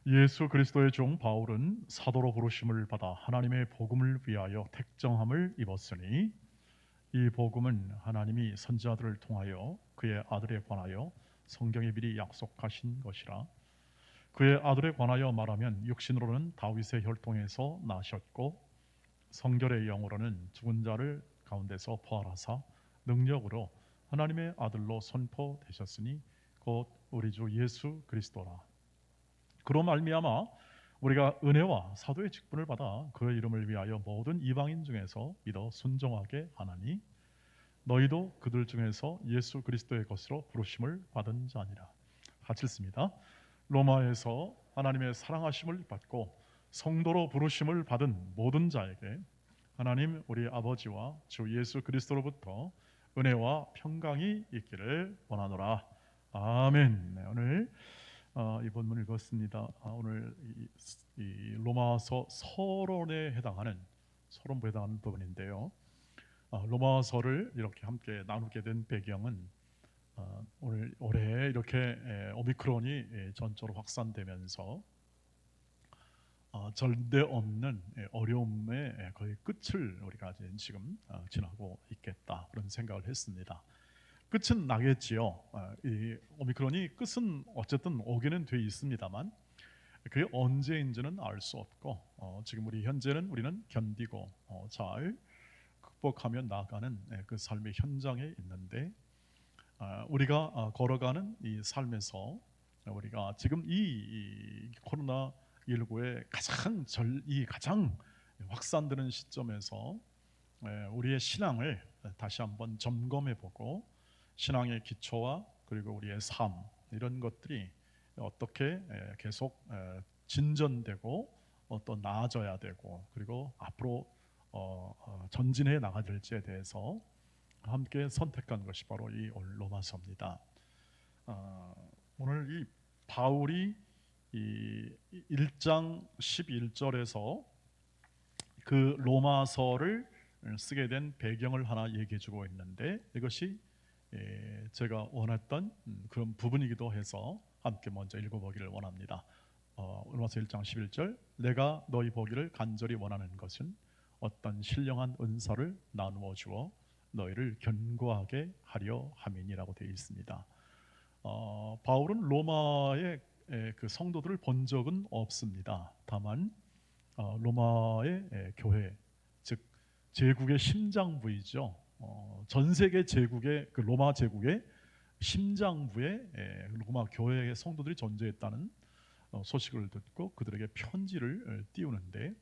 예수 그리스도의 종 바울은 사도로 부르심을 받아 하나님의 복음을 위하여 택정함을 입었으니 이 복음은 하나님이 선지자들을 통하여 그의 아들에 관하여 성경에 미리 약속하신 것이라. 그의 아들에 관하여 말하면 육신으로는 다윗의 혈통에서 나셨고 성결의 영으로는 죽은 자를 가운데서 부활하사 능력으로 하나님의 아들로 선포되셨으니 곧 우리 주 예수 그리스도라. 그로 말미암아 우리가 은혜와 사도의 직분을 받아 그의 이름을 위하여 모든 이방인 중에서 믿어 순종하게 하나니 너희도 그들 중에서 예수 그리스도의 것으로 부르심을 받은 자니라. 같이 읽습니다. 로마에서 하나님의 사랑하심을 받고 성도로 부르심을 받은 모든 자에게 하나님 우리 아버지와 주 예수 그리스도로부터 은혜와 평강이 있기를 원하노라. 아멘. 네, 오늘 이 본문을 읽었습니다. 오늘 이 로마서 서론에 해당하는 서론부에 해당하는 부분인데요. 로마서를 이렇게 함께 나누게 된 배경은 오늘 올해 이렇게 오미크론이 전적으로 확산되면서 절대 없는 어려움의 거의 끝을 우리가 지금 지나고 있겠다 그런 생각을 했습니다. 끝은 나겠지요. 이 오미크론이 끝은 어쨌든 오기는 돼 있습니다만 그게 언제인지는 알 수 없고 지금 우리는 견디고 잘 극복하며 나아가는 그 삶의 현장에 있는데 우리가 걸어가는 이 삶에서 우리가 지금 이 코로나 19의 가장 확산되는 시점에서 우리의 신앙을 다시 한번 점검해보고 신앙의 기초와 그리고 우리의 삶 이런 것들이 어떻게 계속 진전되고 또 나아져야 되고 그리고 앞으로 전진해 나가야 될지에 대해서 함께 선택한 것이 바로 이 로마서입니다. 오늘 이 바울이 이 1장 11절에서 그 로마서를 쓰게 된 배경을 하나 얘기해 주고 있는데 이것이 제가 원했던 그런 부분이기도 해서 함께 먼저 읽어보기를 원합니다. 로마서 1장 11절 내가 너희 보기를 간절히 원하는 것은 어떤 신령한 은사를 나누어 주어 너희를 견고하게 하려 함이니라고 되어 있습니다. 바울은 로마의 그 성도들을 본 적은 없습니다. 다만 로마의 교회, 즉 제국의 심장부이죠. 전 세계 제국의 그 로마 제국의 심장부에 로마 교회의 성도들이 존재했다는 소식을 듣고 그들에게 편지를 띄우는데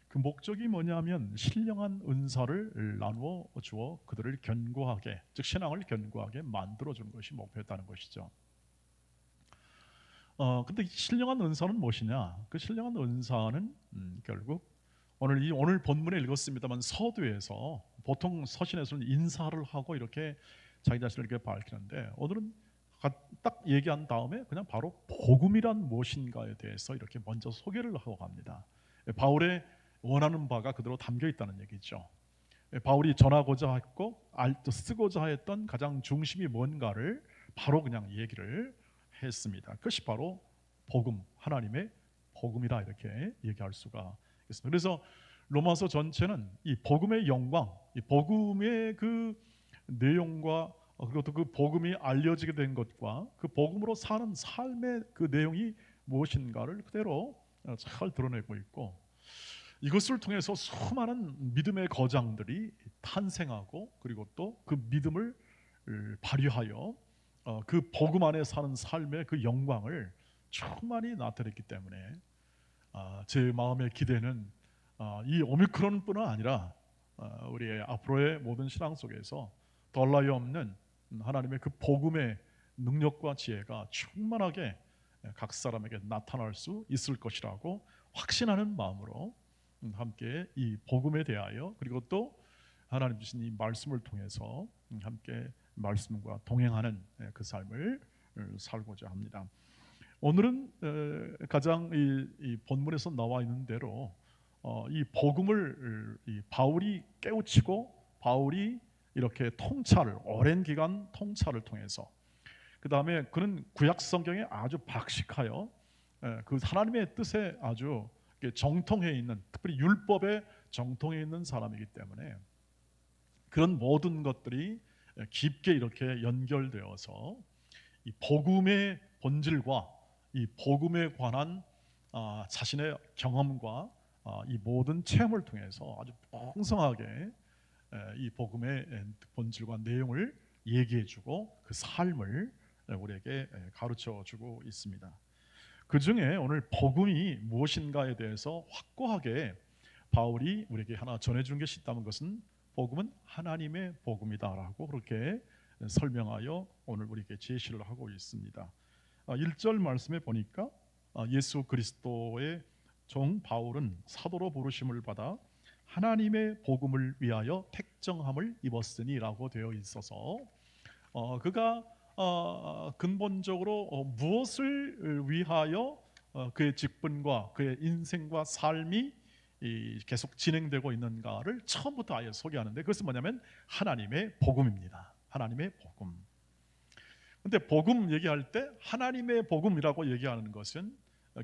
그 목적이 뭐냐면 신령한 은사를 나누어 주어 그들을 견고하게, 즉 신앙을 견고하게 만들어 주는 것이 목표였다는 것이죠. 근데 신령한 은사는 무엇이냐? 그 신령한 은사는 결국 오늘 본문에 읽었습니다만 서두에서 보통 서신에서는 인사를 하고 이렇게 자기 자신을 이렇게 밝히는데 오늘은 딱 얘기한 다음에 그냥 바로 복음이란 무엇인가에 대해서 이렇게 먼저 소개를 하고 갑니다. 바울의 원하는 바가 그대로 담겨 있다는 얘기죠. 바울이 전하고자 했고 쓰고자 했던 가장 중심이 뭔가를 바로 그냥 얘기를 했습니다. 그것이 바로 복음, 하나님의 복음이라 이렇게 얘기할 수가 있습니다. 그래서 로마서 전체는 이 복음의 영광, 이 복음의 그 내용과 그리고 또 그 복음이 알려지게 된 것과 그 복음으로 사는 삶의 그 내용이 무엇인가를 그대로 잘 드러내고 있고 이것을 통해서 수많은 믿음의 거장들이 탄생하고 그리고 또 그 믿음을 발휘하여 그 복음 안에 사는 삶의 그 영광을 충만히 나타냈기 때문에 제 마음의 기대는 이 오미크론뿐 아니라 우리의 앞으로의 모든 신앙 속에서 덜 나위 없는 하나님의 그 복음의 능력과 지혜가 충만하게 각 사람에게 나타날 수 있을 것이라고 확신하는 마음으로 함께 이 복음에 대하여 그리고 또 하나님 주신 이 말씀을 통해서 함께 말씀과 동행하는 그 삶을 살고자 합니다. 오늘은 가장 이 본문에서 나와 있는 대로 이 복음을 이 바울이 깨우치고 바울이 이렇게 오랜 기간 통찰을 통해서 그 다음에 그는 구약 성경에 아주 박식하여 그 하나님의 뜻에 아주 정통해 있는, 특별히 율법에 정통해 있는 사람이기 때문에 그런 모든 것들이 깊게 이렇게 연결되어서 이 복음의 본질과 이 복음에 관한 자신의 경험과 이 모든 체험을 통해서 아주 풍성하게 이 복음의 본질과 내용을 얘기해주고 그 삶을 우리에게 가르쳐주고 있습니다. 그 중에 오늘 복음이 무엇인가에 대해서 확고하게 바울이 우리에게 하나 전해준 것이 있다는 것은 복음은 하나님의 복음이다라고 그렇게 설명하여 오늘 우리에게 제시를 하고 있습니다. 1절 말씀에 보니까 예수 그리스도의 종 바울은 사도로 부르심을 받아 하나님의 복음을 위하여 택정함을 입었으니라고 되어 있어서 그가 근본적으로 무엇을 위하여 그의 직분과 그의 인생과 삶이 계속 진행되고 있는가를 처음부터 아예 소개하는데, 그것은 뭐냐면 하나님의 복음입니다. 하나님의 복음. 근데 복음 얘기할 때 하나님의 복음이라고 얘기하는 것은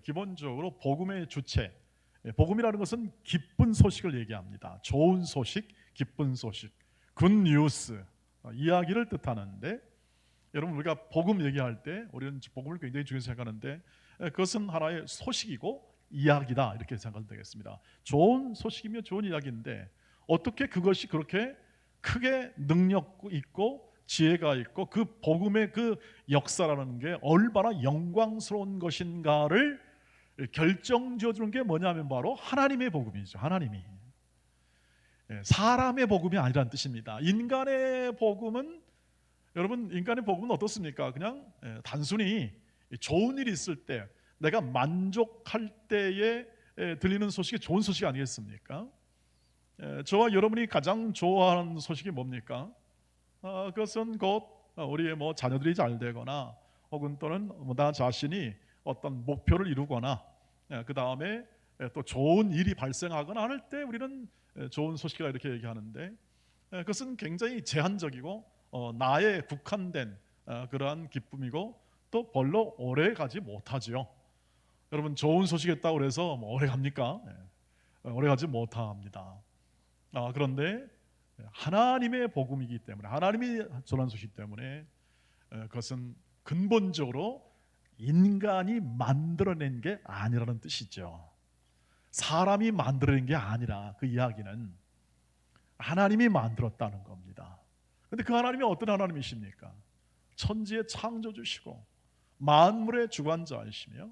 기본적으로 복음의 주체, 복음이라는 것은 기쁜 소식을 얘기합니다. 좋은 소식, 기쁜 소식, 굿뉴스, 이야기를 뜻하는데, 여러분 우리가 복음 얘기할 때 우리는 복음을 굉장히 중요히 생각하는데 그것은 하나의 소식이고 이야기다 이렇게 생각하면 되겠습니다. 좋은 소식이며 좋은 이야기인데 어떻게 그것이 그렇게 크게 능력 있고 지혜가 있고 그 복음의 그 역사라는 게 얼마나 영광스러운 것인가를 결정지어 주는 게 뭐냐면 바로 하나님의 복음이죠. 하나님이 사람의 복음이 아니라는 뜻입니다. 인간의 복음은, 여러분 인간의 복음은 어떻습니까? 그냥 단순히 좋은 일이 있을 때 내가 만족할 때에 들리는 소식이 좋은 소식 아니겠습니까? 저와 여러분이 가장 좋아하는 소식이 뭡니까? 그것은 곧 우리의 자녀들이 잘 되거나 혹은 또는 나 자신이 어떤 목표를 이루거나 그 다음에 또 좋은 일이 발생하거나 할 때 우리는 좋은 소식이라 이렇게 얘기하는데, 그것은 굉장히 제한적이고 나에 국한된 그러한 기쁨이고 또 별로 오래 가지 못하지요. 여러분 좋은 소식이 있다고 그래서 오래 갑니까? 오래 가지 못합니다. 그런데 하나님의 복음이기 때문에, 하나님이 전한 소식 때문에 그것은 근본적으로 인간이 만들어낸 게 아니라는 뜻이죠. 사람이 만들어낸 게 아니라 그 이야기는 하나님이 만들었다는 겁니다. 그런데 그 하나님이 어떤 하나님이십니까? 천지의 창조주시고 만물의 주관자이시며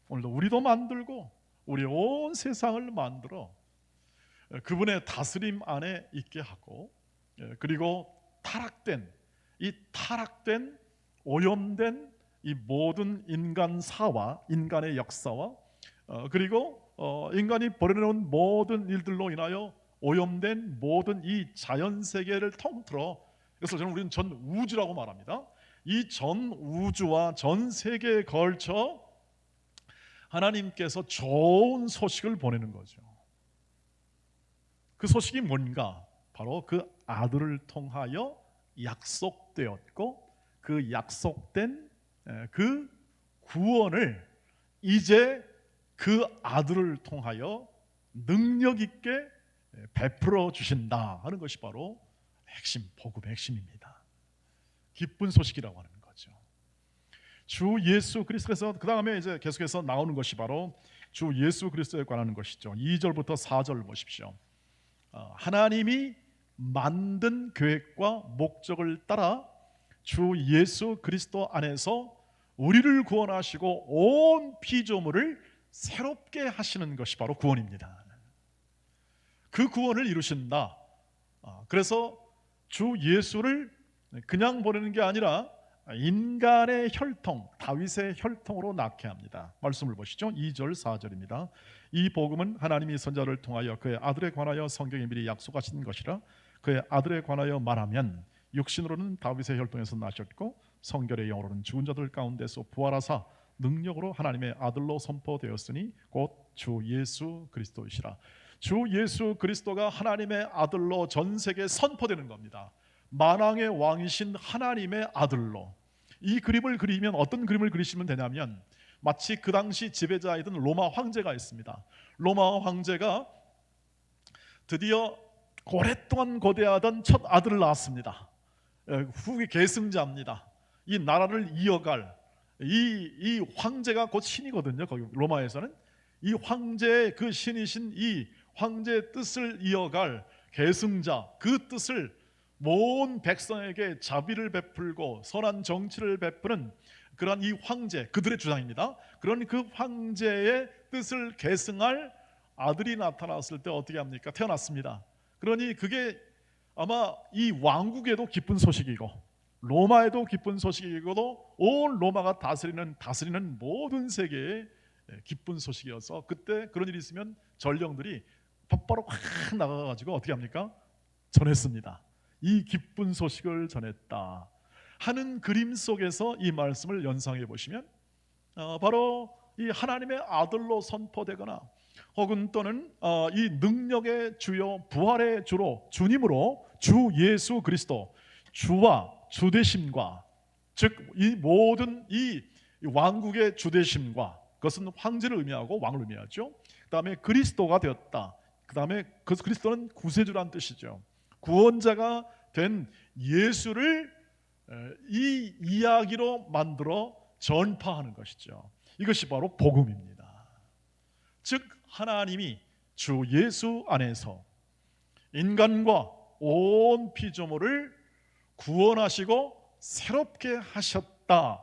오늘도 우리도 만들고 우리 온 세상을 만들어 그분의 다스림 안에 있게 하고, 그리고 타락된 오염된 이 모든 인간사와 인간의 역사와 그리고 인간이 벌여놓은 모든 일들로 인하여 오염된 모든 이 자연 세계를 통틀어, 그래서 우리는 전 우주라고 말합니다. 이 전 우주와 전 세계에 걸쳐 하나님께서 좋은 소식을 보내는 거죠. 그 소식이 뭔가? 바로 그 아들을 통하여 약속되었고 그 약속된 그 구원을 이제 그 아들을 통하여 능력 있게 베풀어 주신다 하는 것이 바로 복음의 핵심입니다. 기쁜 소식이라고 하는 거죠. 주 예수 그리스도에서 그 다음에 이제 계속해서 나오는 것이 바로 주 예수 그리스도에 관한 것이죠. 2절부터 4절 보십시오. 하나님이 만든 계획과 목적을 따라 주 예수 그리스도 안에서 우리를 구원하시고 온 피조물을 새롭게 하시는 것이 바로 구원입니다. 그 구원을 이루신다. 그래서 주 예수를 그냥 보내는 게 아니라 인간의 혈통, 다윗의 혈통으로 낳게 합니다. 말씀을 보시죠. 2절 4절입니다. 이 복음은 하나님이 선자를 통하여 그의 아들에 관하여 성경에 미리 약속하신 것이라. 그의 아들에 관하여 말하면 육신으로는 다윗의 혈통에서 나셨고 성결의 영으로는 죽은 자들 가운데서 부활하사 능력으로 하나님의 아들로 선포되었으니 곧 주 예수 그리스도이시라. 주 예수 그리스도가 하나님의 아들로 전 세계에 선포되는 겁니다. 만왕의 왕이신 하나님의 아들로. 이 그림을 그리면 어떤 그림을 그리시면 되냐면, 마치 그 당시 지배자이던 로마 황제가 있습니다. 로마 황제가 드디어 오랫동안 고대하던 첫 아들을 낳았습니다. 후기 계승자입니다. 이 나라를 이어갈 이 황제가 곧 신이거든요. 거기 로마에서는 이 황제의 그 신이신 이 황제의 뜻을 이어갈 계승자, 그 뜻을 모든 백성에게 자비를 베풀고 선한 정치를 베푸는 그런 이 황제, 그들의 주장입니다. 그런 그 황제의 뜻을 계승할 아들이 나타났을 때 어떻게 합니까? 태어났습니다. 그러니 그게 아마 이 왕국에도 기쁜 소식이고 로마에도 기쁜 소식이고도 온 로마가 다스리는 모든 세계에 기쁜 소식이어서 그때 그런 일이 있으면 전령들이 바로 확 나가가지고 어떻게 합니까? 전했습니다. 이 기쁜 소식을 전했다 하는 그림 속에서 이 말씀을 연상해 보시면 바로 이 하나님의 아들로 선포되거나 혹은 또는 이 능력의 주요 부활의 주로 주님으로 주 예수 그리스도 주와 주되심과 즉 이 모든 이 왕국의 주되심과 그것은 황제를 의미하고 왕을 의미하죠. 그 다음에 그리스도가 되었다. 그 다음에 그 그리스도는 구세주란 뜻이죠. 구원자가 된 예수를 이 이야기로 만들어 전파하는 것이죠. 이것이 바로 복음입니다. 즉 하나님이 주 예수 안에서 인간과 온 피조물을 구원하시고 새롭게 하셨다.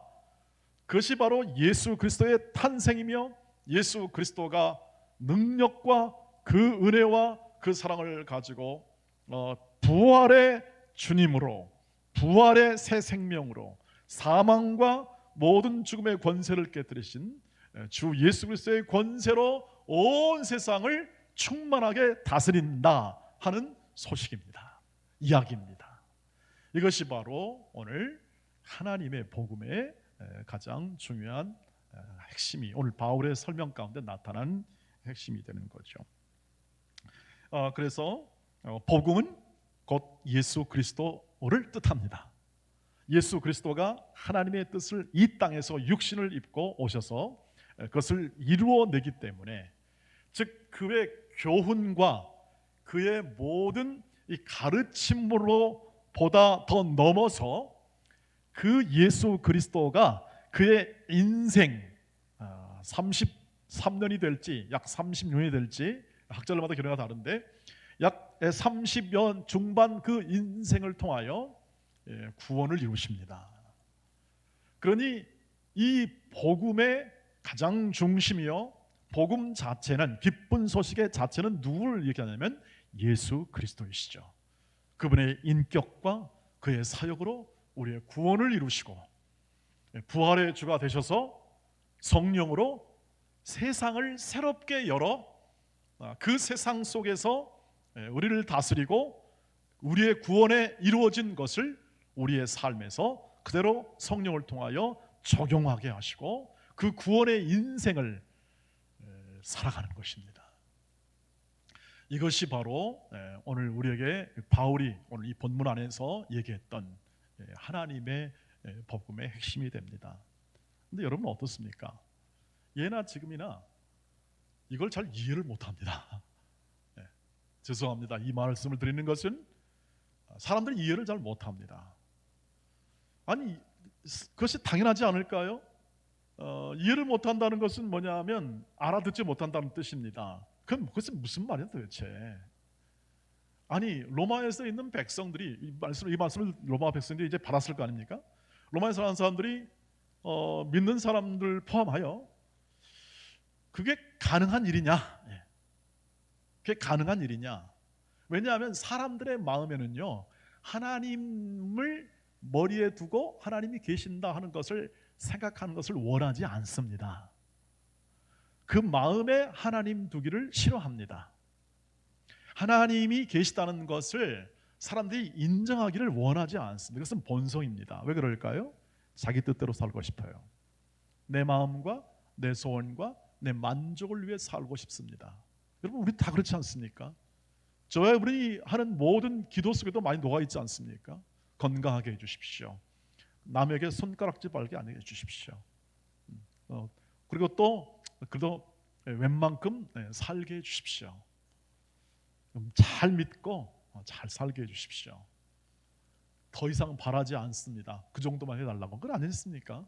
그것이 바로 예수 그리스도의 탄생이며 예수 그리스도가 능력과 그 은혜와 그 사랑을 가지고 부활의 주님으로 부활의 새 생명으로 사망과 모든 죽음의 권세를 깨뜨리신 주 예수 그리스도의 권세로 온 세상을 충만하게 다스린다 하는 소식입니다. 이야기입니다. 이것이 바로 오늘 하나님의 복음의 가장 중요한 핵심이 오늘 바울의 설명 가운데 나타난 핵심이 되는 거죠. 그래서 복음은 곧 예수 그리스도를 뜻합니다. 예수 그리스도가 하나님의 뜻을 이 땅에서 육신을 입고 오셔서 그것을 이루어내기 때문에 즉 그의 교훈과 그의 모든 이 가르침으로 보다 더 넘어서 그 예수 그리스도가 그의 인생 33년이 될지 약 36년이 될지 학자들마다 견해가 다른데 약 30년 중반 그 인생을 통하여 구원을 이루십니다. 그러니 이 복음의 가장 중심이요 복음 자체는 기쁜 소식의 자체는 누구를 얘기하냐면 예수 그리스도이시죠. 그분의 인격과 그의 사역으로 우리의 구원을 이루시고 부활의 주가 되셔서 성령으로 세상을 새롭게 열어 그 세상 속에서 우리를 다스리고 우리의 구원에 이루어진 것을 우리의 삶에서 그대로 성령을 통하여 적용하게 하시고 그 구원의 인생을 살아가는 것입니다. 이것이 바로 오늘 우리에게 바울이 오늘 이 본문 안에서 얘기했던 하나님의 복음의 핵심이 됩니다. 근데 여러분 어떻습니까? 예나 지금이나 이걸 잘 이해를 못합니다. 죄송합니다. 이 말씀을 드리는 것은 사람들이 이해를 잘 못합니다. 아니 그것이 당연하지 않을까요? 이해를 못한다는 것은 뭐냐면 알아듣지 못한다는 뜻입니다. 그럼 그것은 무슨 말이야 도대체? 아니 로마에서 있는 백성들이 이 말씀을 로마 백성들이 이제 받았을 거 아닙니까? 로마에 사는 사람들이 믿는 사람들 포함하여 그게 가능한 일이냐? 그게 가능한 일이냐? 왜냐하면 사람들의 마음에는요 하나님을 머리에 두고 하나님이 계신다 하는 것을 생각하는 것을 원하지 않습니다. 그 마음에 하나님 두기를 싫어합니다. 하나님이 계시다는 것을 사람들이 인정하기를 원하지 않습니다. 그것은 본성입니다. 왜 그럴까요? 자기 뜻대로 살고 싶어요. 내 마음과 내 소원과 내 만족을 위해 살고 싶습니다. 여러분 우리 다 그렇지 않습니까? 저와 여러분이 하는 모든 기도 속에도 많이 녹아있지 않습니까? 건강하게 해주십시오. 남에게 손가락질 빨게 안 해주십시오. 그리고 또 그래도 웬만큼 살게 해주십시오. 잘 믿고 잘 살게 해주십시오. 더 이상 바라지 않습니다. 그 정도만 해달라고. 그건 아니겠습니까?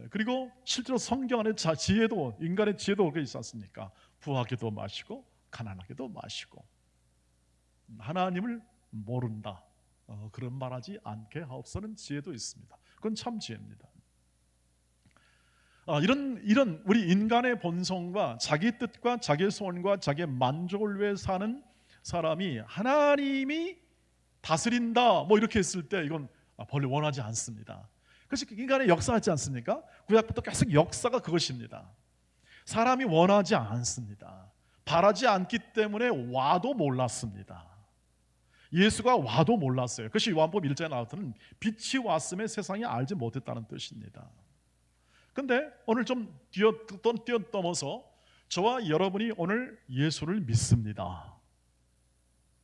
그리고 실제로 성경 안에 지혜도, 인간의 지혜도 그렇게 있지 않습니까? 부하게도 마시고 가난하게도 마시고 하나님을 모른다, 그런 말하지 않게 하옵소서는 지혜도 있습니다. 그건 참 지혜입니다. 이런 우리 인간의 본성과 자기 뜻과 자기 소원과 자기의 만족을 위해 사는 사람이 하나님이 다스린다 뭐 이렇게 했을 때 이건 별로 원하지 않습니다. 그것이 인간의 역사였지 않습니까? 구약부터 계속 역사가 그것입니다. 사람이 원하지 않습니다. 바라지 않기 때문에 와도 몰랐습니다. 예수가 와도 몰랐어요. 그것이 요한복음 1장에 나왔던 빛이 왔음에 세상이 알지 못했다는 뜻입니다. 근데 오늘 좀 뛰어넘어서 저와 여러분이 오늘 예수를 믿습니다.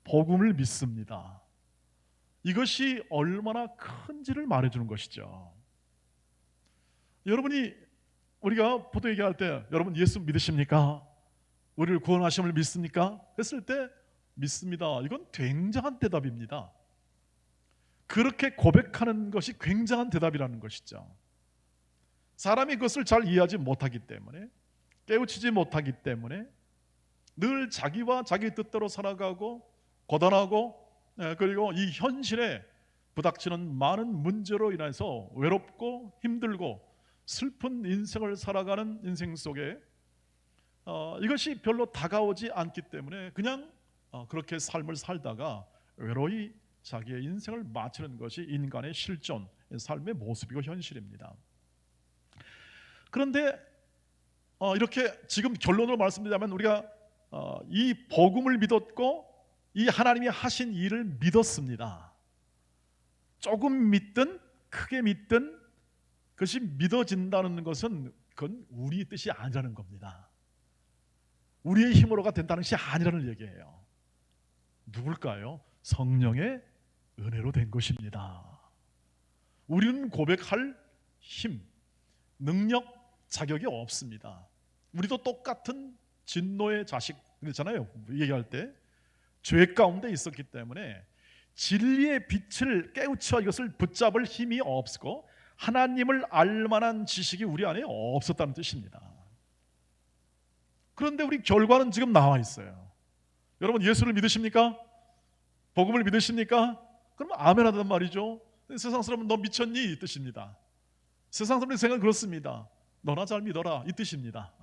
복음을 믿습니다. 이것이 얼마나 큰지를 말해주는 것이죠. 여러분이 우리가 보통 얘기할 때 여러분 예수 믿으십니까? 우리를 구원하심을 믿습니까? 했을 때 믿습니다. 이건 굉장한 대답입니다. 그렇게 고백하는 것이 굉장한 대답이라는 것이죠. 사람이 그것을 잘 이해하지 못하기 때문에, 깨우치지 못하기 때문에 늘 자기와 자기 뜻대로 살아가고 고단하고, 그리고 이 현실에 부닥치는 많은 문제로 인해서 외롭고 힘들고 슬픈 인생을 살아가는 인생 속에 이것이 별로 다가오지 않기 때문에 그냥 그렇게 삶을 살다가 외로이 자기의 인생을 마치는 것이 인간의 실존, 삶의 모습이고 현실입니다. 그런데 이렇게 지금 결론으로 말씀드리자면 우리가 이 복음을 믿었고 이 하나님이 하신 일을 믿었습니다. 조금 믿든 크게 믿든 그것이 믿어진다는 것은 그건 우리의 뜻이 아니라는 겁니다. 우리의 힘으로가 된다는 것이 아니라는 얘기예요. 누굴까요? 성령의 은혜로 된 것입니다. 우리는 고백할 힘, 능력, 자격이 없습니다. 우리도 똑같은 진노의 자식 그랬잖아요. 얘기할 때 죄 가운데 있었기 때문에 진리의 빛을 깨우쳐 이것을 붙잡을 힘이 없고 하나님을 알만한 지식이 우리 안에 없었다는 뜻입니다. 그런데 우리 결과는 지금 나와 있어요. 여러분 예수를 믿으십니까? 복음을 믿으십니까? 그러면 아멘 하단 말이죠. 세상 사람은 너 미쳤니? 이 뜻입니다. 세상 사람의 생각은 그렇습니다. 너나 잘 믿어라 이 뜻입니다.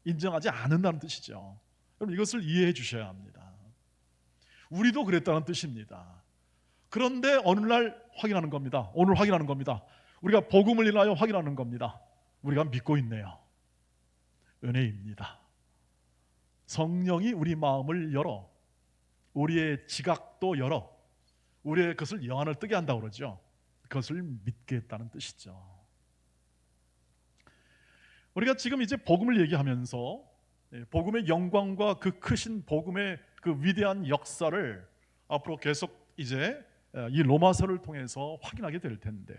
인정하지 않는다는 뜻이죠. 여러분 이것을 이해해 주셔야 합니다. 우리도 그랬다는 뜻입니다. 그런데 어느 날 확인하는 겁니다. 오늘 확인하는 겁니다. 우리가 복음을 인하여 확인하는 겁니다. 우리가 믿고 있네요. 은혜입니다. 성령이 우리 마음을 열어 우리의 지각도 열어 우리의 것을 영안을 뜨게 한다고 그러죠. 그것을 믿게 했다는 뜻이죠. 우리가 지금 이제 복음을 얘기하면서 복음의 영광과 그 크신 복음의 그 위대한 역사를 앞으로 계속 이제 이 로마서를 통해서 확인하게 될 텐데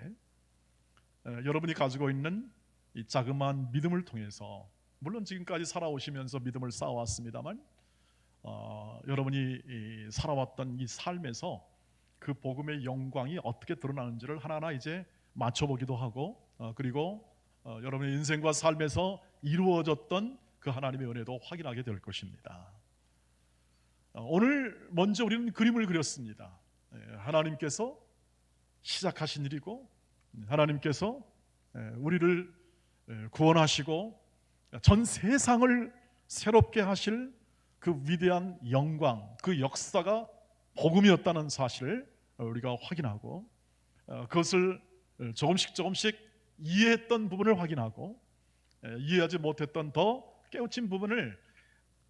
여러분이 가지고 있는 이 자그마한 믿음을 통해서 물론 지금까지 살아오시면서 믿음을 쌓아왔습니다만 여러분이 살아왔던 이 삶에서 그 복음의 영광이 어떻게 드러나는지를 하나하나 이제 맞춰보기도 하고 그리고 여러분의 인생과 삶에서 이루어졌던 그 하나님의 은혜도 확인하게 될 것입니다. 오늘 먼저 우리는 그림을 그렸습니다. 하나님께서 시작하신 일이고 하나님께서 우리를 구원하시고 전 세상을 새롭게 하실 그 위대한 영광, 그 역사가 복음이었다는 사실을 우리가 확인하고 그것을 조금씩 이해했던 부분을 확인하고 이해하지 못했던 더 깨우친 부분을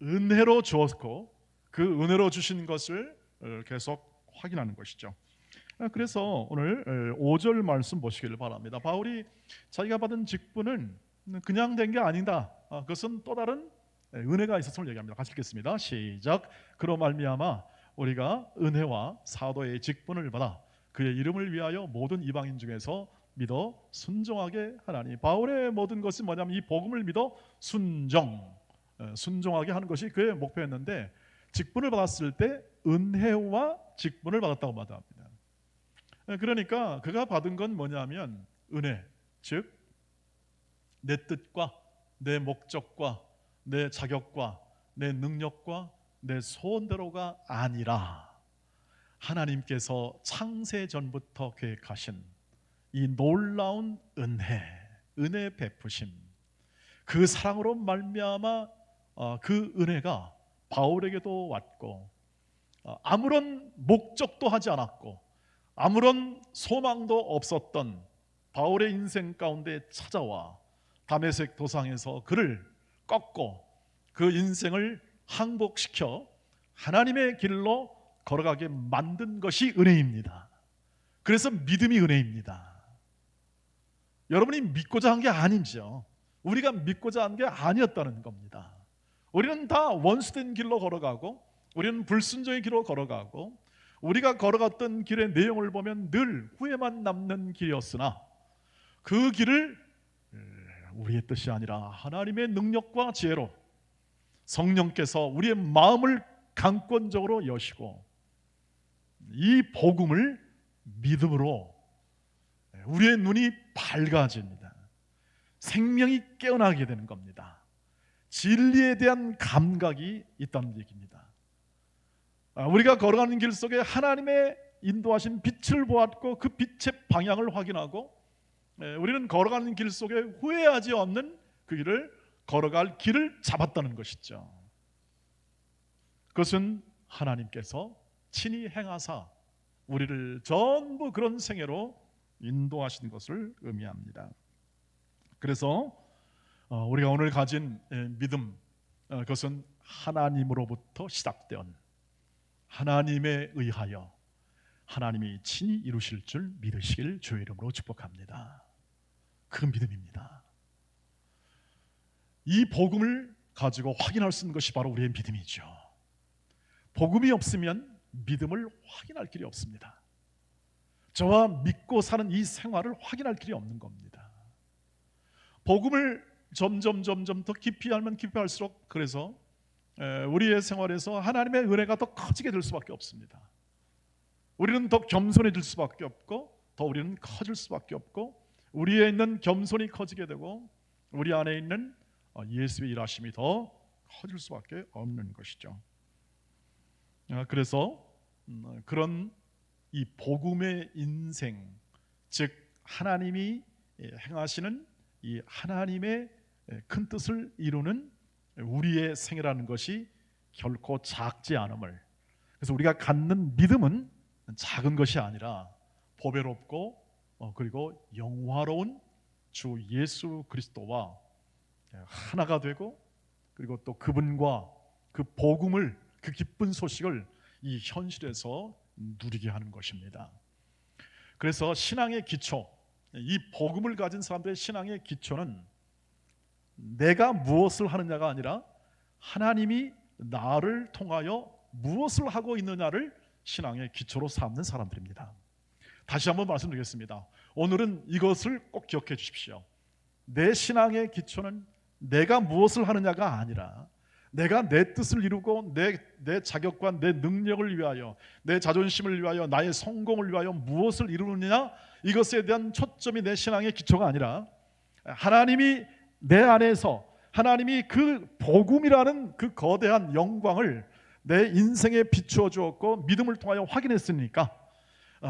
은혜로 주었고 그 은혜로 주신 것을 계속 확인하는 것이죠. 그래서 오늘 5절 말씀 보시기를 바랍니다. 바울이 자기가 받은 직분은 그냥 된 게 아니다. 그것은 또 다른 은혜가 있었음을 얘기합니다. 같이 읽겠습니다. 시작. 그로 말미암아 우리가 은혜와 사도의 직분을 받아 그의 이름을 위하여 모든 이방인 중에서 믿어 순종하게 하나니. 바울의 모든 것이 뭐냐면 이 복음을 믿어 순종하게 하는 것이 그의 목표였는데, 직분을 받았을 때 은혜와 직분을 받았다고 말합니다. 그러니까 그가 받은 건 뭐냐면 은혜, 즉 내 뜻과 내 목적과 내 자격과 내 능력과 내 소원대로가 아니라 하나님께서 창세 전부터 계획하신 이 놀라운 은혜 베푸심, 그 사랑으로 말미암아 그 은혜가 바울에게도 왔고, 아무런 목적도 하지 않았고 아무런 소망도 없었던 바울의 인생 가운데 찾아와 다메섹 도상에서 그를 꺾고 그 인생을 항복시켜 하나님의 길로 걸어가게 만든 것이 은혜입니다. 그래서 믿음이 은혜입니다. 여러분이 믿고자 한 게 아니죠. 우리가 믿고자 한 게 아니었다는 겁니다. 우리는 다 원수된 길로 걸어가고, 우리는 불순종의 길로 걸어가고, 우리가 걸어갔던 길의 내용을 보면 늘 후회만 남는 길이었으나, 그 길을 우리의 뜻이 아니라 하나님의 능력과 지혜로 성령께서 우리의 마음을 강권적으로 여시고, 이 복음을 믿음으로 우리의 눈이 밝아집니다. 생명이 깨어나게 되는 겁니다. 진리에 대한 감각이 있다는 얘기입니다. 우리가 걸어가는 길 속에 하나님의 인도하신 빛을 보았고, 그 빛의 방향을 확인하고, 우리는 걸어가는 길 속에 후회하지 않는 그 길을 걸어갈 길을 잡았다는 것이죠. 그것은 하나님께서 친히 행하사 우리를 전부 그런 생애로 인도하신 것을 의미합니다. 그래서 우리가 오늘 가진 믿음, 그것은 하나님으로부터 시작된, 하나님에 의하여 하나님이 친히 이루실 줄 믿으시길 주의 이름으로 축복합니다. 그 믿음입니다. 이 복음을 가지고 확인할 수 있는 것이 바로 우리의 믿음이죠. 복음이 없으면 믿음을 확인할 길이 없습니다. 저와 믿고 사는 이 생활을 확인할 길이 없는 겁니다. 복음을 점점 더 깊이 알면 깊이 할수록, 그래서 우리의 생활에서 하나님의 은혜가 더 커지게 될 수밖에 없습니다. 우리는 더 겸손해질 수밖에 없고, 더 우리는 커질 수밖에 없고, 우리에 있는 겸손이 커지게 되고 우리 안에 있는 예수의 일하심이 더 커질 수밖에 없는 것이죠. 그래서 그런 이 복음의 인생, 즉 하나님이 행하시는 이 하나님의 큰 뜻을 이루는 우리의 생애라는 것이 결코 작지 않음을, 그래서 우리가 갖는 믿음은 작은 것이 아니라 보배롭고 그리고 영화로운 주 예수 그리스도와 하나가 되고, 그리고 또 그분과 그 복음을, 그 기쁜 소식을 이 현실에서 누리게 하는 것입니다. 그래서 신앙의 기초, 이 복음을 가진 사람들의 신앙의 기초는 내가 무엇을 하느냐가 아니라 하나님이 나를 통하여 무엇을 하고 있느냐를 신앙의 기초로 삼는 사람들입니다. 다시 한번 말씀드리겠습니다. 오늘은 이것을 꼭 기억해 주십시오. 내 신앙의 기초는 내가 무엇을 하느냐가 아니라 내가 내 뜻을 이루고 내 자격과 내 능력을 위하여, 내 자존심을 위하여, 나의 성공을 위하여 무엇을 이루느냐, 이것에 대한 초점이 내 신앙의 기초가 아니라 하나님이 내 안에서, 하나님이 그 복음이라는 그 거대한 영광을 내 인생에 비추어 주었고 믿음을 통하여 확인했으니까,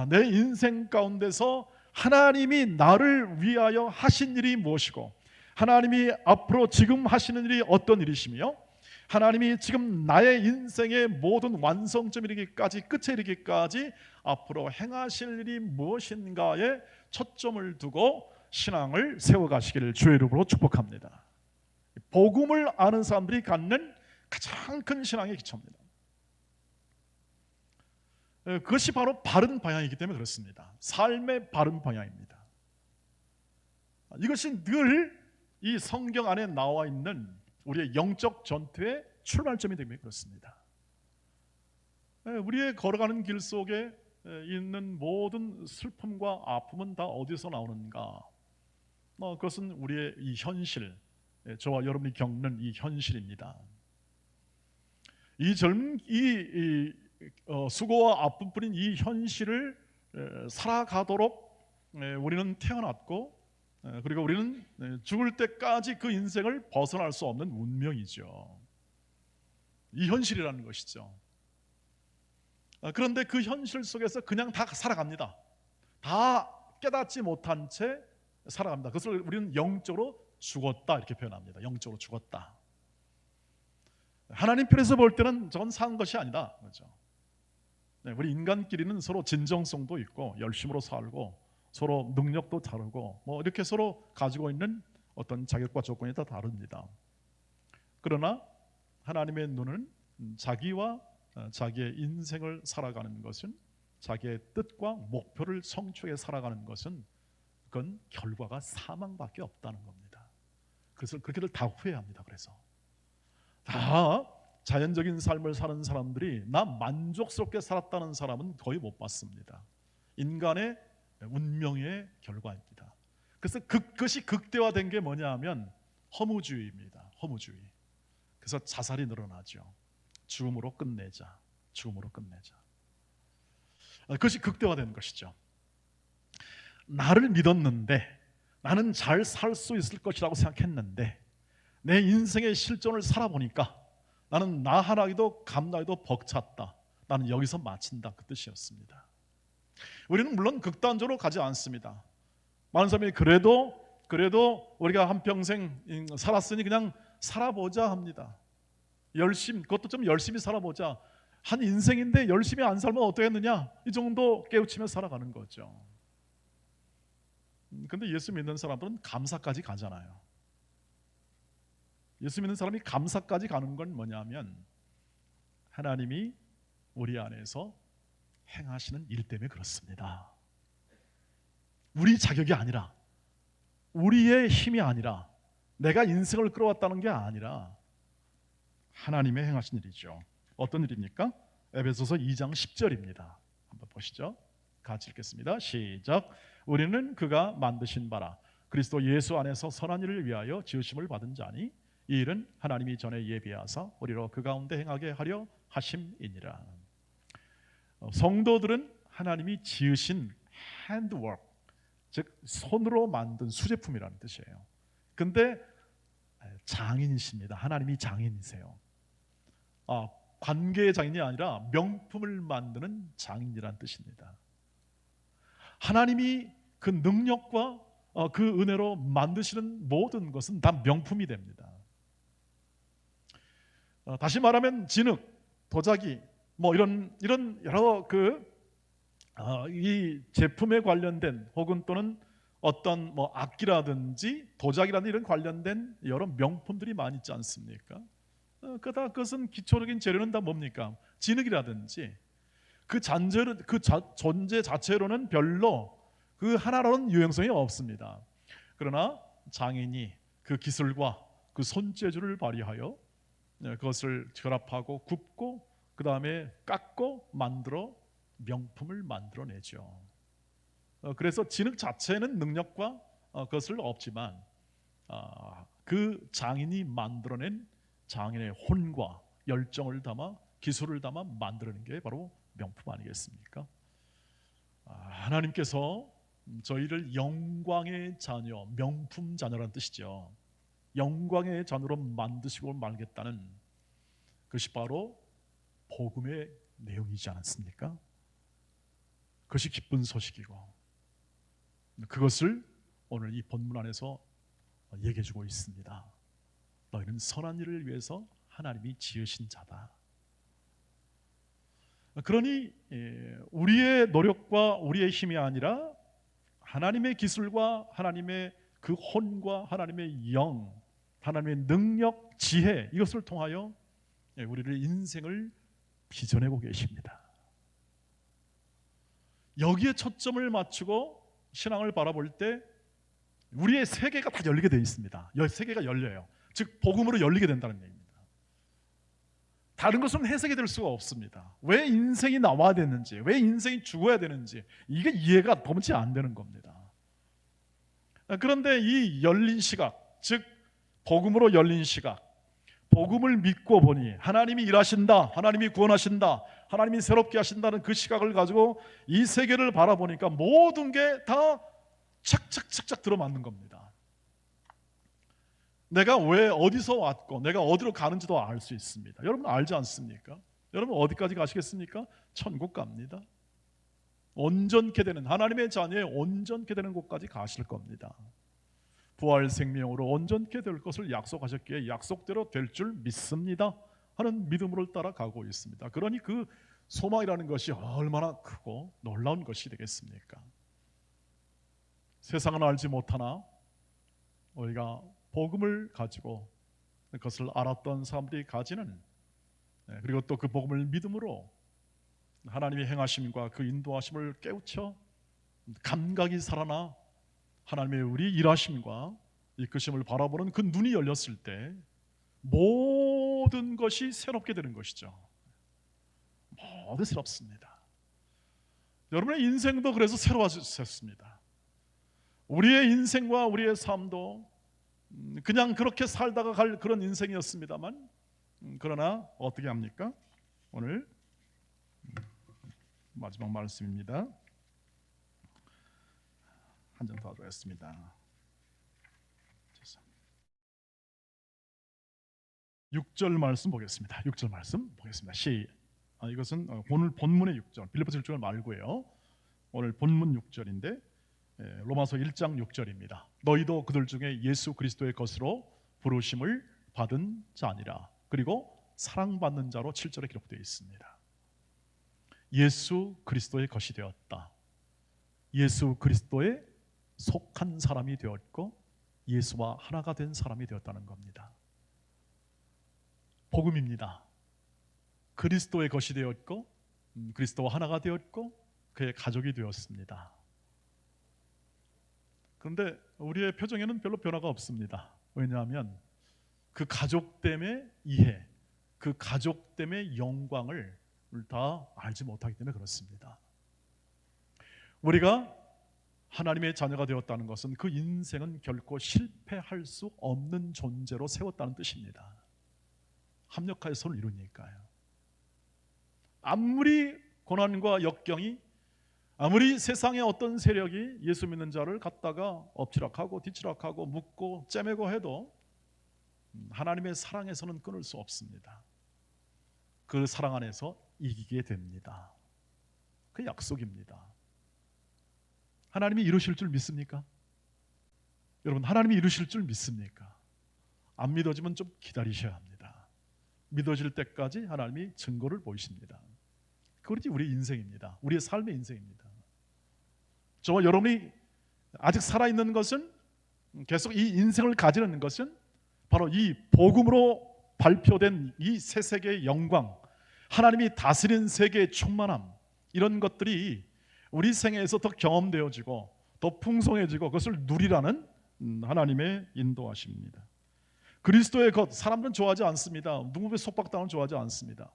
내 인생 가운데서 하나님이 나를 위하여 하신 일이 무엇이고, 하나님이 앞으로 지금 하시는 일이 어떤 일이시며, 하나님이 지금 나의 인생의 모든 완성점 이르기까지, 끝에 이르기까지 앞으로 행하실 일이 무엇인가에 초점을 두고 신앙을 세워가시기를 주의 이름으로 축복합니다. 복음을 아는 사람들이 갖는 가장 큰 신앙의 기초입니다. 그것이 바로 바른 방향이기 때문에 그렇습니다. 삶의 바른 방향입니다. 이것이 늘 이 성경 안에 나와 있는 우리의 영적 전투의 출발점이 되면 그렇습니다. 우리의 걸어가는 길 속에 있는 모든 슬픔과 아픔은 다 어디서 나오는가? 그것은 우리의 이 현실, 저와 여러분이 겪는 이 현실입니다. 수고와 아픔뿐인 이 현실을 살아가도록 우리는 태어났고, 그리고 우리는 죽을 때까지 그 인생을 벗어날 수 없는 운명이죠. 이 현실이라는 것이죠. 그런데 그 현실 속에서 그냥 다 살아갑니다. 다 깨닫지 못한 채 살아갑니다. 그것을 우리는 영적으로 죽었다 이렇게 표현합니다. 영적으로 죽었다. 하나님 편에서 볼 때는 저건 산 것이 아니다, 그렇죠? 우리 인간끼리는 서로 진정성도 있고 열심으로 살고 서로 능력도 다르고 이렇게 서로 가지고 있는 어떤 자격과 조건이 다 다릅니다. 그러나 하나님의 눈은 자기와 자기의 인생을 살아가는 것은, 자기의 뜻과 목표를 성취해 살아가는 것은, 그건 결과가 사망밖에 없다는 겁니다. 그래서 그렇게들 다 후회합니다. 그래서 다 자연적인 삶을 사는 사람들이 나 만족스럽게 살았다는 사람은 거의 못 봤습니다. 인간의 운명의 결과입니다. 그래서 그것이 극대화된 게 뭐냐 하면 허무주의입니다. 허무주의. 그래서 자살이 늘어나죠. 죽음으로 끝내자. 죽음으로 끝내자. 그것이 극대화된 것이죠. 나를 믿었는데, 나는 잘 살 수 있을 것이라고 생각했는데, 내 인생의 실존을 살아보니까 나는 나 하나에도 감나에도 벅찼다. 나는 여기서 마친다. 그 뜻이었습니다. 우리는 물론 극단적으로 가지 않습니다. 많은 사람이 그래도 우리가 한평생 살았으니 그냥 살아보자 합니다. 그것도 좀 열심히 살아보자. 한 인생인데 열심히 안 살면 어떻겠느냐, 이 정도 깨우치며 살아가는 거죠. 근데 예수 믿는 사람들은 감사까지 가잖아요. 예수 믿는 사람이 감사까지 가는 건 뭐냐면 하나님이 우리 안에서 행하시는 일 때문에 그렇습니다. 우리 자격이 아니라, 우리의 힘이 아니라, 내가 인생을 끌어왔다는 게 아니라 하나님의 행하신 일이죠. 어떤 일입니까? 에베소서 2장 10절입니다. 한번 보시죠. 같이 읽겠습니다. 시작. 우리는 그가 만드신 바라 그리스도 예수 안에서 선한 일을 위하여 지으심을 받은 자니 이 일은 하나님이 전에 예비하사 우리로 그 가운데 행하게 하려 하심이니라. 성도들은 하나님이 지으신 핸드워크, 즉 손으로 만든 수제품이라는 뜻이에요. 근데 장인이십니다. 하나님이 장인이세요. 관계의 장인이 아니라 명품을 만드는 장인이라는 뜻입니다. 하나님이 그 능력과 그 은혜로 만드시는 모든 것은 다 명품이 됩니다. 다시 말하면 진흙, 도자기, 이런 여러 이 제품에 관련된 혹은 또는 어떤 악기라든지 도자기라든지 이런 관련된 여러 명품들이 많이 있지 않습니까? 그것은 기초적인 재료는 다 뭡니까? 진흙이라든지 그 존재 자체로는 별로 그 하나로는 유용성이 없습니다. 그러나 장인이 그 기술과 그 손재주를 발휘하여 그것을 결합하고 굽고 그 다음에 깎고 만들어 명품을 만들어내죠. 그래서 진흙 자체는 능력과 그것을 없지만 그 장인이 만들어낸 장인의 혼과 열정을 담아 기술을 담아 만들어낸 게 바로 명품 아니겠습니까? 하나님께서 저희를 영광의 자녀, 명품 자녀라는 뜻이죠. 영광의 자녀로 만드시고 말겠다는 것이 바로 복음의 내용이지 않습니까? 그것이 기쁜 소식이고 그것을 오늘 이 본문 안에서 얘기해 주고 있습니다. 너희는 선한 일을 위해서 하나님이 지으신 자다. 그러니 우리의 노력과 우리의 힘이 아니라 하나님의 기술과 하나님의 그 혼과 하나님의 영, 하나님의 능력, 지혜, 이것을 통하여 우리를 인생을 빚어내고 계십니다. 여기에 초점을 맞추고 신앙을 바라볼 때 우리의 세계가 다 열리게 되어 있습니다. 세계가 열려요. 즉 복음으로 열리게 된다는 얘기입니다. 다른 것은 해석이 될 수가 없습니다. 왜 인생이 나와야 되는지, 왜 인생이 죽어야 되는지 이게 이해가 도무지 안 되는 겁니다. 그런데 이 열린 시각, 즉 복음으로 열린 시각, 복음을 믿고 보니 하나님이 일하신다, 하나님이 구원하신다, 하나님이 새롭게 하신다는 그 시각을 가지고 이 세계를 바라보니까 모든 게 다 착착착착 들어맞는 겁니다. 내가 왜 어디서 왔고 내가 어디로 가는지도 알 수 있습니다. 여러분 알지 않습니까? 여러분 어디까지 가시겠습니까? 천국 갑니다. 온전케 되는, 하나님의 자녀의 온전케 되는 곳까지 가실 겁니다. 부활 생명으로 온전케 될 것을 약속하셨기에 약속대로 될 줄 믿습니다 하는 믿음으로 따라가고 있습니다. 그러니 그 소망이라는 것이 얼마나 크고 놀라운 것이 되겠습니까? 세상은 알지 못하나 우리가 복음을 가지고 그것을 알았던 사람들이 가지는, 그리고 또 그 복음을 믿음으로 하나님의 행하심과 그 인도하심을 깨우쳐 감각이 살아나 하나님의 우리 일하심과 이끄심을 바라보는 그 눈이 열렸을 때 모든 것이 새롭게 되는 것이죠. 모두 새롭습니다. 여러분의 인생도 그래서 새로워졌습니다. 우리의 인생과 우리의 삶도 그냥 그렇게 살다가 갈 그런 인생이었습니다만, 그러나 어떻게 합니까? 오늘 마지막 말씀입니다. 한 장 더 하겠습니다. 6절 말씀 보겠습니다. 6절 말씀 보겠습니다. 이것은 오늘 본문의 6절, 빌립보서 1절 말고요. 오늘 본문 6절인데 로마서 1장 6절입니다. 너희도 그들 중에 예수 그리스도의 것으로 부르심을 받은 자니라. 그리고 사랑받는 자로 7절에 기록되어 있습니다. 예수 그리스도의 것이 되었다. 예수 그리스도에 속한 사람이 되었고 예수와 하나가 된 사람이 되었다는 겁니다. 복음입니다. 그리스도의 것이 되었고 그리스도와 하나가 되었고 그의 가족이 되었습니다. 그런데 우리의 표정에는 별로 변화가 없습니다. 왜냐하면 그 가족됨의 이해, 그 가족됨의 영광을 다 알지 못하기 때문에 그렇습니다. 우리가 하나님의 자녀가 되었다는 것은 그 인생은 결코 실패할 수 없는 존재로 세웠다는 뜻입니다. 합력하여 서로 이루니까요. 아무리 고난과 역경이, 아무리 세상의 어떤 세력이 예수 믿는 자를 갖다가 엎치락하고 뒤치락하고 묶고 째매고 해도 하나님의 사랑에서는 끊을 수 없습니다. 그 사랑 안에서 이기게 됩니다. 그 약속입니다. 하나님이 이루실 줄 믿습니까? 여러분 하나님이 이루실 줄 믿습니까? 안 믿어지면 좀 기다리셔야 합니다. 믿어질 때까지 하나님이 증거를 보이십니다. 그것이 우리 인생입니다. 우리의 삶의 인생입니다. 저와 여러분이 아직 살아있는 것은, 계속 이 인생을 가지는 것은 바로 이 복음으로 발표된 이 새 세계의 영광, 하나님이 다스리는 세계의 충만함, 이런 것들이 우리 생애에서 더 경험되어지고 더 풍성해지고 그것을 누리라는 하나님의 인도하심입니다. 그리스도의 것, 사람들은 좋아하지 않습니다. 누구의 속박당을 좋아하지 않습니다.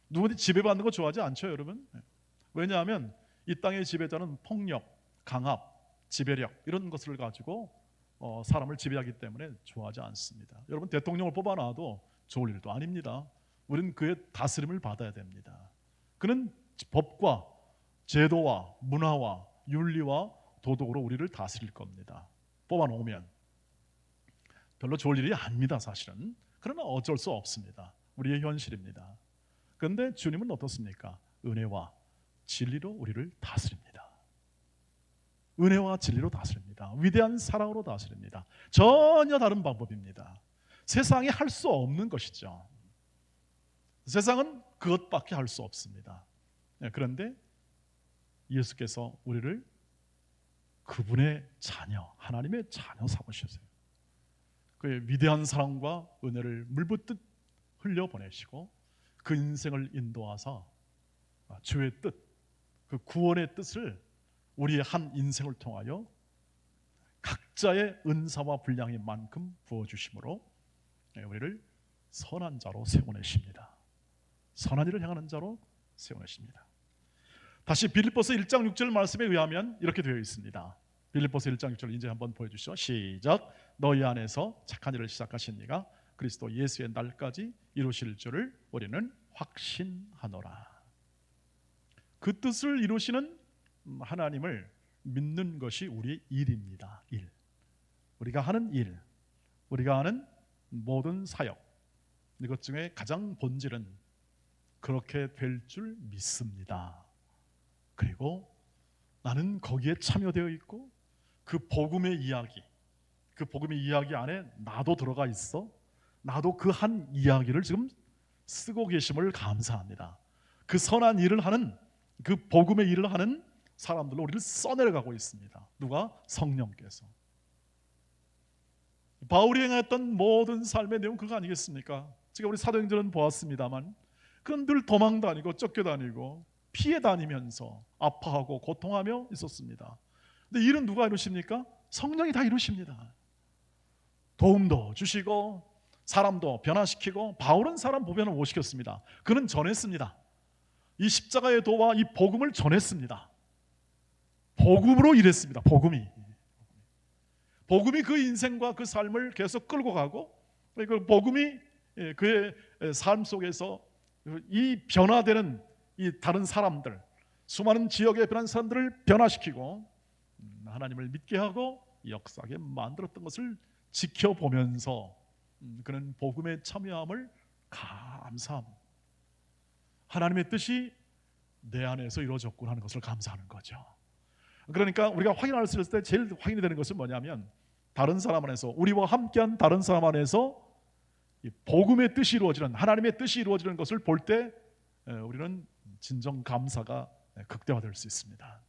누구든지 지배받는 거 좋아하지 않죠, 여러분? 왜냐하면 이 땅의 지배자는 폭력, 강압, 지배력 이런 것을 가지고 사람을 지배하기 때문에 좋아하지 않습니다. 여러분 대통령을 뽑아놔도 좋을 일도 아닙니다. 우리는 그의 다스림을 받아야 됩니다. 그는 법과 제도와 문화와 윤리와 도덕으로 우리를 다스릴 겁니다. 뽑아놓으면 별로 좋을 일이 아닙니다, 사실은. 그러나 어쩔 수 없습니다. 우리의 현실입니다. 그런데 주님은 어떻습니까? 은혜와 진리로 우리를 다스립니다. 은혜와 진리로 다스립니다. 위대한 사랑으로 다스립니다. 전혀 다른 방법입니다. 세상이 할 수 없는 것이죠. 세상은 그것밖에 할 수 없습니다. 그런데 예수께서 우리를 그분의 자녀, 하나님의 자녀 삼으셨어요. 그의 위대한 사랑과 은혜를 물붓듯 흘려보내시고 그 인생을 인도하사 주의 뜻, 그 구원의 뜻을 우리의 한 인생을 통하여 각자의 은사와 분량인 만큼 부어주심으로 우리를 선한 자로 세워내십니다. 선한 일을 향하는 자로 세워내십니다. 다시 빌립보서 1장 6절 말씀에 의하면 이렇게 되어 있습니다. 빌립보서 1장 6절 이제 한번 보여주시죠. 시작. 너희 안에서 착한 일을 시작하신 이가 그리스도 예수의 날까지 이루실 줄을 우리는 확신하노라. 그 뜻을 이루시는 하나님을 믿는 것이 우리의 일입니다. 일. 우리가 하는 일, 우리가 하는 모든 사역, 이것 중에 가장 본질은 그렇게 될 줄 믿습니다. 그리고 나는 거기에 참여되어 있고 그 복음의 이야기, 그 복음의 이야기 안에 나도 들어가 있어. 나도 그 한 이야기를 지금 쓰고 계심을 감사합니다. 그 선한 일을 하는, 그 복음의 일을 하는 사람들로 우리를 써내려가고 있습니다. 누가? 성령께서. 바울이 행했던 모든 삶의 내용 그거 아니겠습니까? 지금 우리 사도행전은 보았습니다만 그는 늘 도망다니고 쫓겨다니고 피해 다니면서 아파하고 고통하며 있었습니다. 근데 일은 누가 이루십니까? 성령이 다 이루십니다. 도움도 주시고 사람도 변화시키고, 바울은 사람 보변을 못 시켰습니다. 그는 전했습니다. 이 십자가의 도와 이 복음을 전했습니다. 복음으로 일했습니다. 복음이 그 인생과 그 삶을 계속 끌고 가고, 그 복음이 그의 삶 속에서 이 변화되는 이 다른 사람들, 수많은 지역에 변한 사람들을 변화시키고 하나님을 믿게 하고 역사하게 만들었던 것을 지켜보면서 그는 복음에 참여함을 감사합니다. 하나님의 뜻이 내 안에서 이루어졌구나 하는 것을 감사하는 거죠. 그러니까 우리가 확인할 수 있을 때 제일 확인이 되는 것은 뭐냐면, 다른 사람 안에서, 우리와 함께한 다른 사람 안에서 복음의 뜻이 이루어지는, 하나님의 뜻이 이루어지는 것을 볼 때 우리는 진정 감사가 극대화될 수 있습니다.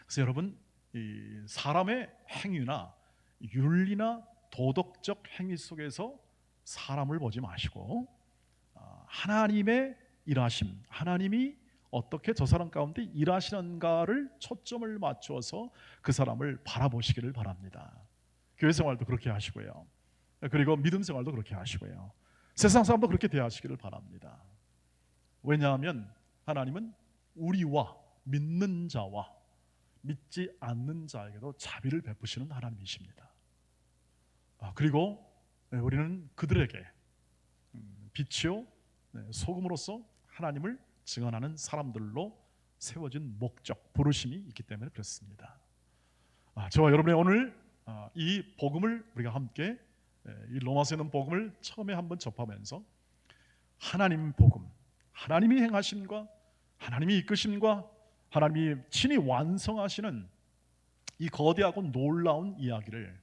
그래서 여러분, 이 사람의 행위나 윤리나 도덕적 행위 속에서 사람을 보지 마시고 하나님의 일하심, 하나님이 어떻게 저 사람 가운데 일하시는가를 초점을 맞춰서 그 사람을 바라보시기를 바랍니다. 교회 생활도 그렇게 하시고요, 그리고 믿음 생활도 그렇게 하시고요, 세상 사람도 그렇게 대하시기를 바랍니다. 왜냐하면 하나님은 우리와 믿는 자와 믿지 않는 자에게도 자비를 베푸시는 하나님이십니다. 그리고 우리는 그들에게 빛이요 소금으로서 하나님을 증언하는 사람들로 세워진 목적, 부르심이 있기 때문에 그렇습니다. 저와 여러분의 오늘 이 복음을 우리가 함께, 이 로마서에 있는 복음을 처음에 한번 접하면서 하나님 복음, 하나님이 행하심과 하나님이 이끄심과 하나님이 친히 완성하시는 이 거대하고 놀라운 이야기를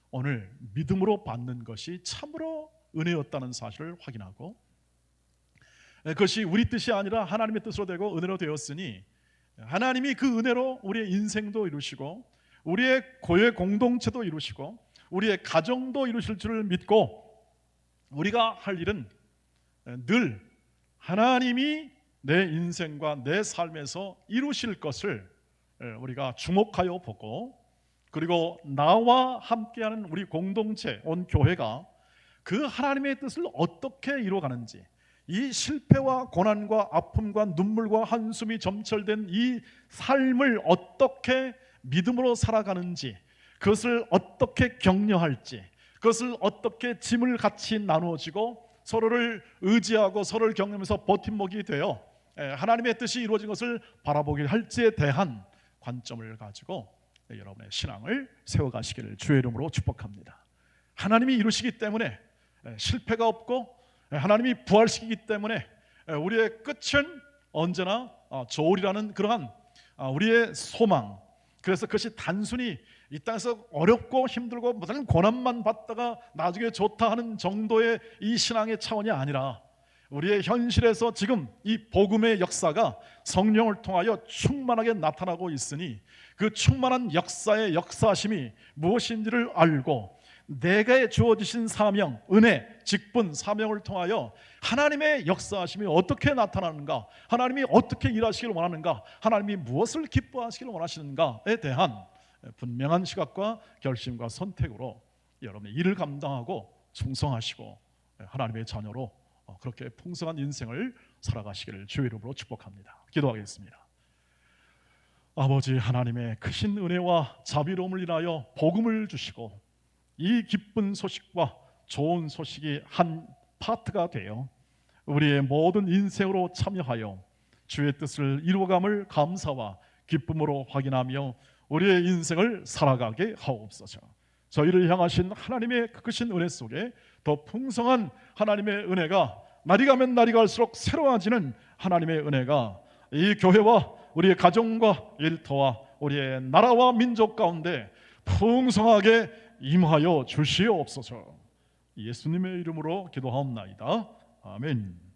오늘 믿음으로 받는 것이 참으로 은혜였다는 사실을 확인하고, 그것이 우리 뜻이 아니라 하나님의 뜻으로 되고 은혜로 되었으니 하나님이 그 은혜로 우리의 인생도 이루시고 우리의 교회 공동체도 이루시고 우리의 가정도 이루실 줄을 믿고, 우리가 할 일은 늘 하나님이 내 인생과 내 삶에서 이루실 것을 우리가 주목하여 보고, 그리고 나와 함께하는 우리 공동체, 온 교회가 그 하나님의 뜻을 어떻게 이루어가는지, 이 실패와 고난과 아픔과 눈물과 한숨이 점철된 이 삶을 어떻게 믿음으로 살아가는지, 그것을 어떻게 격려할지, 그것을 어떻게 짐을 같이 나누어지고 서로를 의지하고 서로를 격려하면서 버팀목이 되어 하나님의 뜻이 이루어진 것을 바라보게 할지에 대한 관점을 가지고 여러분의 신앙을 세워가시기를 주의 이름으로 축복합니다. 하나님이 이루시기 때문에 실패가 없고, 하나님이 부활시키기 때문에 우리의 끝은 언제나 좋으리라는 그러한 우리의 소망, 그래서 그것이 단순히 이 땅에서 어렵고 힘들고 무슨 고난만 받다가 나중에 좋다 하는 정도의 이 신앙의 차원이 아니라, 우리의 현실에서 지금 이 복음의 역사가 성령을 통하여 충만하게 나타나고 있으니 그 충만한 역사의 역사심이 무엇인지를 알고 내게 주어지신 사명, 은혜, 직분, 사명을 통하여 하나님의 역사하심이 어떻게 나타나는가, 하나님이 어떻게 일하시기를 원하는가, 하나님이 무엇을 기뻐하시기를 원하시는가에 대한 분명한 시각과 결심과 선택으로 여러분의 일을 감당하고 충성하시고 하나님의 자녀로 그렇게 풍성한 인생을 살아가시기를 주의 이름으로 축복합니다. 기도하겠습니다. 아버지 하나님의 크신 은혜와 자비로움을 인하여 복음을 주시고 이 기쁜 소식과 좋은 소식이 한 파트가 되어 우리의 모든 인생으로 참여하여 주의 뜻을 이루어감을 감사와 기쁨으로 확인하며 우리의 인생을 살아가게 하옵소서. 저희를 향하신 하나님의 크신 은혜 속에 더 풍성한 하나님의 은혜가 날이 가면 날이 갈수록 새로워지는 하나님의 은혜가 이 교회와 우리의 가정과 일터와 우리의 나라와 민족 가운데 풍성하게 임하여 주시옵소서. 예수님의 이름으로 기도하옵나이다. 아멘.